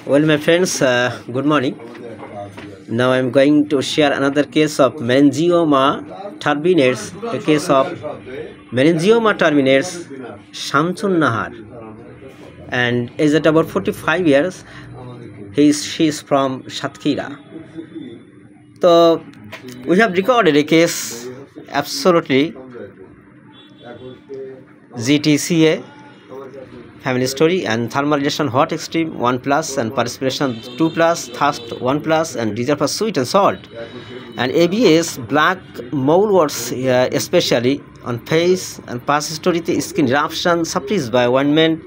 Well, my friends, good morning. Now I am going to share another case of meningioma terminates, a case of meningioma terminates Shamsun Nahar, and is at about 45 years. She is from Satkira. So we have recorded a case absolutely GTCA, family story, and thermal reduction hot extreme 1+, and perspiration 2+, thirst 1+, and desire for sweet and salt, and ABS black molewarts, especially on face, and past history skin eruption suppressed by ointment,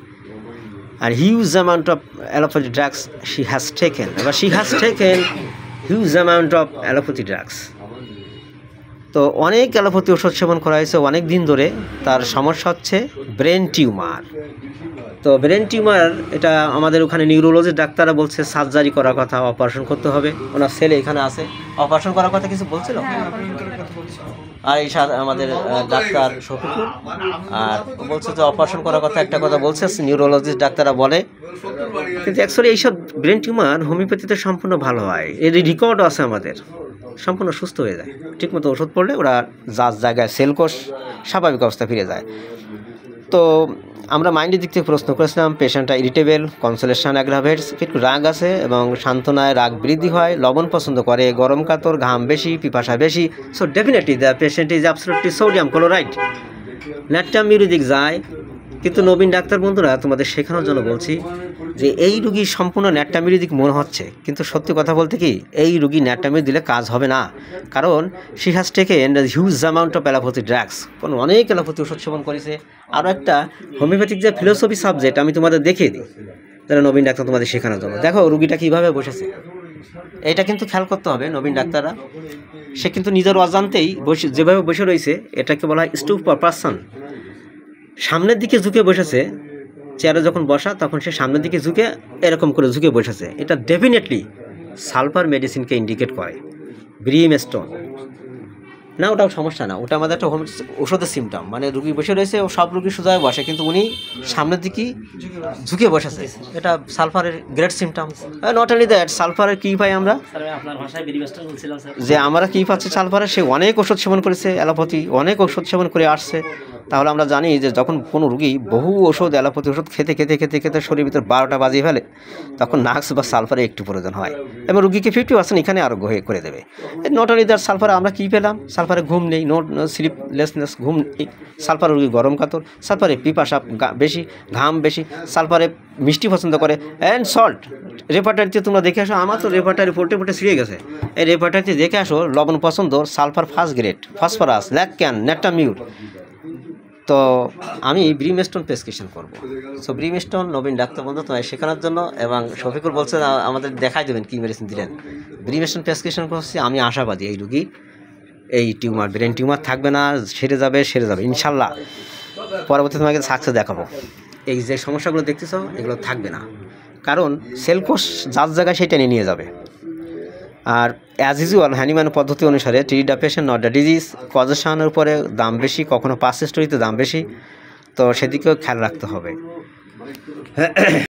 and huge amount of allopathic drugs she has taken. But she has taken huge amount of allopathic drugs. তো অনেক allopathy ওষুধ সেবন করা হয়েছে অনেক দিন ধরে। তার সমস্যা হচ্ছে ব্রেন টিউমার। তো ব্রেন টিউমার এটা আমাদের ওখানে নিউরোলজির ডাক্তাররা বলছে সার্জারি করার কথা, অপারেশন করতে হবে। ওনার ছেলে এখানে আছে, অপারেশন করার কথা কিছু বলছিল। আর এই আমাদের ডাক্তার শফিকুল আর বলছে যে অপারেশন করার কথা, একটা কথা বলছে নিউরোলজিস্ট ডাক্তাররা বলে। কিন্তু অ্যাকচুয়ালি এইসব ব্রেন টিউমার হোমিওপ্যাথিতে সম্পূর্ণ ভালো হয়, এর রেকর্ডও আছে আমাদের, সম্পূর্ণ সুস্থ হয়ে যায়। ঠিকমতো ওষুধ পড়লে ওরা যার জায়গায় সেল কোষ স্বাভাবিক অবস্থা ফিরে যায়। তো আমরা মাইন্ডের দিক থেকে প্রশ্ন করেছিলাম, পেশেন্টটা ইরিটেবল, কনসোলেশন অ্যাগ্রাভেটস, একটু রাগ আছে এবং সান্ত্বনায় রাগ বৃদ্ধি হয়, লবণ পছন্দ করে, গরম কাতর, ঘাম বেশি, পিপাসা বেশি। So definitely the patient is absolutely sodium chloride. Natrum muriaticum যায়, কিন্তু নবীন ডাক্তার বন্ধুরা তোমাদের শেখানোর জন্য বলছি যে এই রুগী সম্পূর্ণ ন্যাট্টামিউরিদিক মনে হচ্ছে, কিন্তু সত্যি কথা বলতে কি এই রুগী ন্যাট্টামিউরিক দিলে কাজ হবে না, কারণ she has taken huge amount of allopathic drugs. কোনো অনেক অ্যালোপ্যাথি ওষুধ সেবন করেছে। আরও একটা হোমিওপ্যাথিক যে ফিলোসফি সাবজেক্ট আমি তোমাদের দেখিয়ে দিই, যারা নবীন ডাক্তার তোমাদের শেখানোর জন্য। দেখো রুগীটা কীভাবে বসেছে, এটা কিন্তু খেয়াল করতে হবে নবীন ডাক্তাররা। সে কিন্তু নিজের অজান্তেই যেভাবে বসে রয়েছে এটাকে বলা হয় স্টুপ পারপারসন। সামনের দিকে ঝুঁকে বসেছে, চেয়ারে যখন বসা তখন সে সামনের দিকে ঝুঁকে এরকম করে ঝুঁকে বসেছে। এটা ডেফিনেটলি সালফার মেডিসিনকে ইন্ডিকেট করে। ব্রিমস্টোন না, ওটাও সমস্যা না, ওটা আমাদের একটা ওষুধের সিমটম। মানে রুগী বসে রয়েছে, ও সব রুগী সোজায় বসে, কিন্তু উনি সামনের দিকেই ঝুঁকে বসেছে, এটা সালফারের great symptom. Not only that, সালফারের কী পাই আমরা, যে আমরা কী পাচ্ছি সালফারের, সে অনেক ওষুধ সেবন করেছে অ্যালোপ্যাথি, অনেক ওষুধ সেবন করে আসছে। তাহলে আমরা জানি যে যখন কোনো রুগী বহু ওষুধ অ্যালোপ্যাথি ওষুধ খেতে খেতে খেতে খেতে শরীরের ভিতরে 12টা বাজিয়ে ফেলে, তখন নাক্স বা সালফারের একটু প্রয়োজন হয়, এবং রুগীকে 50% এখানে আরোগ্য হয়ে করে দেবে। নট অনলি দ্যাট, সালফারে আমরা কী পেলাম, সালফারে ঘুম নেই, স্লিপলেসনেস, ঘুম নেই। সালফারে রুগী গরম কাতর, সালফারে পিপাসা বেশি, ঘাম বেশি, সালফারে মিষ্টি পছন্দ করে, অ্যান্ড সল্ট। রেপার্টারিতে তোমরা দেখে আসো, আমার তো রেপার্টারি পোটে ছিঁড়ে গেছে। এই রেপার্টারিতে দেখে আসো লবণ পছন্দ, সালফার ফার্স্ট গ্রেড, ফসফরাস, ল্যাকক্যান, ন্যাট্টামিউর। তো আমি ব্রিমস্টোন প্রেসক্রিপশন করব। সো ব্রিমস্টোন নবীন ডাক্তার বন্ধু তোমায় শেখানোর জন্য, এবং শফিকুল বলছে আমাদের দেখাই দেবেন কী মেডিসিন দিলেন। ব্রিমস্টোন প্রেসক্রিপশন করছি, আমি আশাবাদী এই রুগী এই টিউমার, ব্রেন টিউমার থাকবে না, সেরে যাবে ইনশাল্লাহ। পরবর্তী তোমাকে সাকসেস দেখাবো। এই যে সমস্যাগুলো দেখতেছ এগুলো থাকবে না, কারণ সেলকোষ যার জায়গায় সেটা নিয়ে যাবে। আর অ্যাজ ইউজুয়াল হ্যানিম্যান পদ্ধতি অনুসারে treat the patient not the disease. কজেশনের উপরে দাম বেশি, কখনো পাস হিস্টোরিতে দাম বেশি, তো সেদিকেও খেয়াল রাখতে হবে।